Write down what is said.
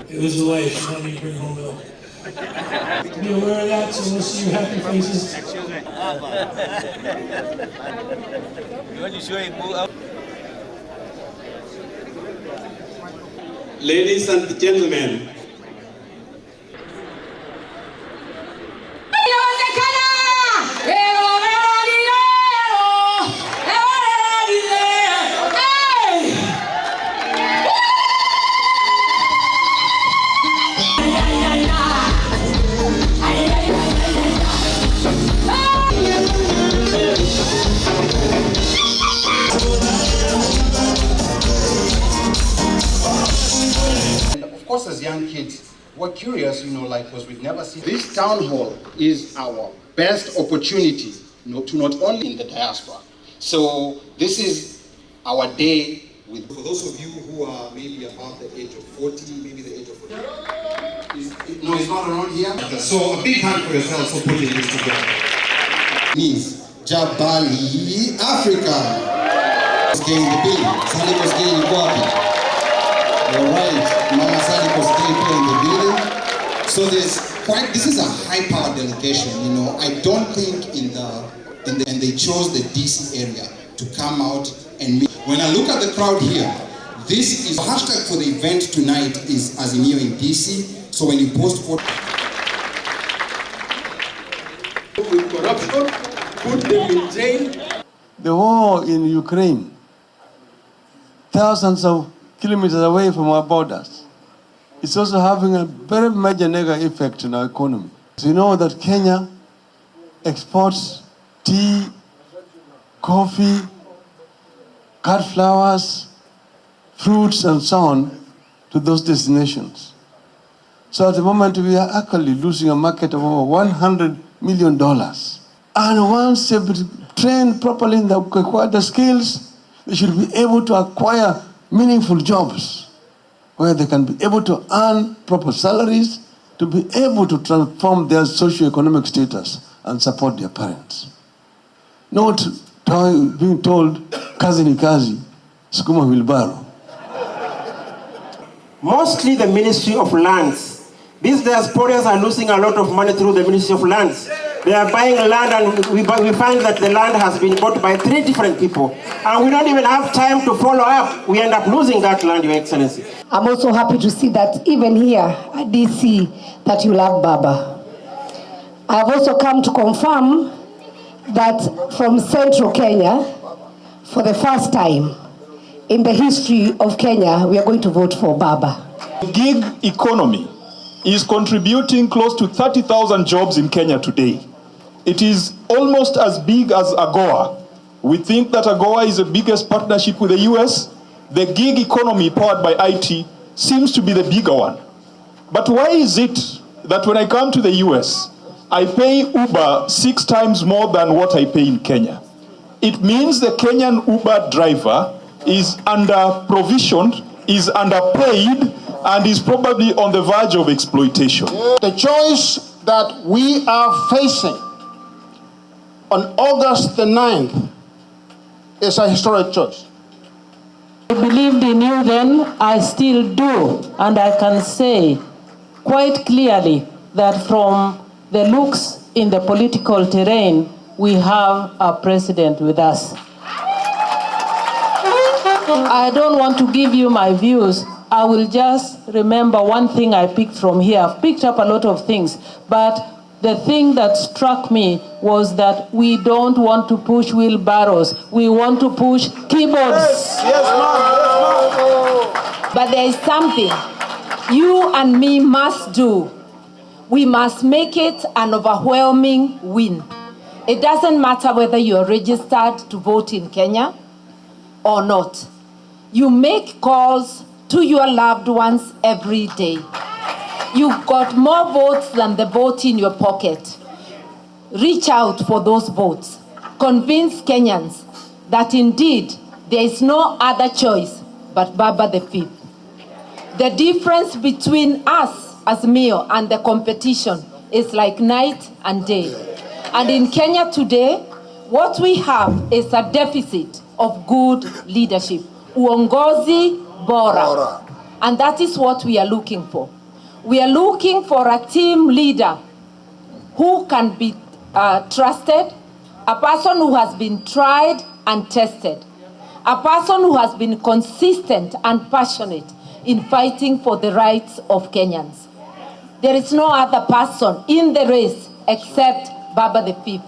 It was away. She wanted me to bring home milk. Be aware of that, so we'll see your happy faces. Ladies and gentlemen, of course, as young kids, we're curious, like, because we've never seen. This town hall is our best opportunity, to not only in the diaspora. So this is our day with. For those of you who are maybe above the age of 40, maybe the age of 40. No, it's not around here. So a big hand for yourselves for putting this together. Means Jabali, Africa. Getting the bill. Sally was getting Kwapi. Alright, Mama Sally was getting in the building. So this is a high-powered delegation, I don't think and they chose the DC area to come out and meet. When I look at the crowd here, this is hashtag for the event tonight is as in here in DC. So when you post for with corruption, put them in jail. The war in Ukraine, thousands of kilometers away from our borders, it's also having a very major negative effect on our economy. So you know that Kenya exports tea, coffee, cut flowers, fruits, and so on to those destinations. So at the moment, we are actually losing a market of over $100 million. And once they've trained properly in the skills, they should be able to acquire meaningful jobs where they can be able to earn proper salaries, to be able to transform their socio-economic status and support their parents. Not being told, kazi ni kazi, sukuma wilbaro. Mostly the Ministry of Lands. These diasporans are losing a lot of money through the Ministry of Lands. They are buying land and we find that the land has been bought by 3 different people. And we don't even have time to follow up. We end up losing that land, Your Excellency. I'm also happy to see that even here at DC, that you love Baba. I've also come to confirm that from Central Kenya, for the first time in the history of Kenya, we are going to vote for Baba. Gig economy is contributing close to 30,000 jobs in Kenya today. It is almost as big as AGOA. We think that AGOA is the biggest partnership with the US. The gig economy powered by IT seems to be the bigger one. But why is it that when I come to the US, I pay Uber 6 times more than what I pay in Kenya? It means the Kenyan Uber driver is under-provisioned, is underpaid, and is probably on the verge of exploitation. The choice that we are facing on August the 9th is a historic choice. I believed in you then, I still do, and I can say quite clearly that from the looks in the political terrain, we have a president with us. I don't want to give you my views. I will just remember one thing I picked from here. I've picked up a lot of things, but the thing that struck me was that we don't want to push wheelbarrows. We want to push keyboards. Yes, ma'am. But there is something you and me must do. We must make it an overwhelming win. It doesn't matter whether you are registered to vote in Kenya or not. You make calls to your loved ones every day. You've got more votes than the vote in your pocket. Reach out for those votes. Convince Kenyans that indeed there is no other choice but Baba the Fifth. The difference between us as Mio and the competition is like night and day. And in Kenya today, what we have is a deficit of good leadership. Uongozi bora. And that is what we are looking for. We are looking for a team leader who can be trusted, a person who has been tried and tested, a person who has been consistent and passionate in fighting for the rights of Kenyans. There is no other person in the race except Baba the Fifth.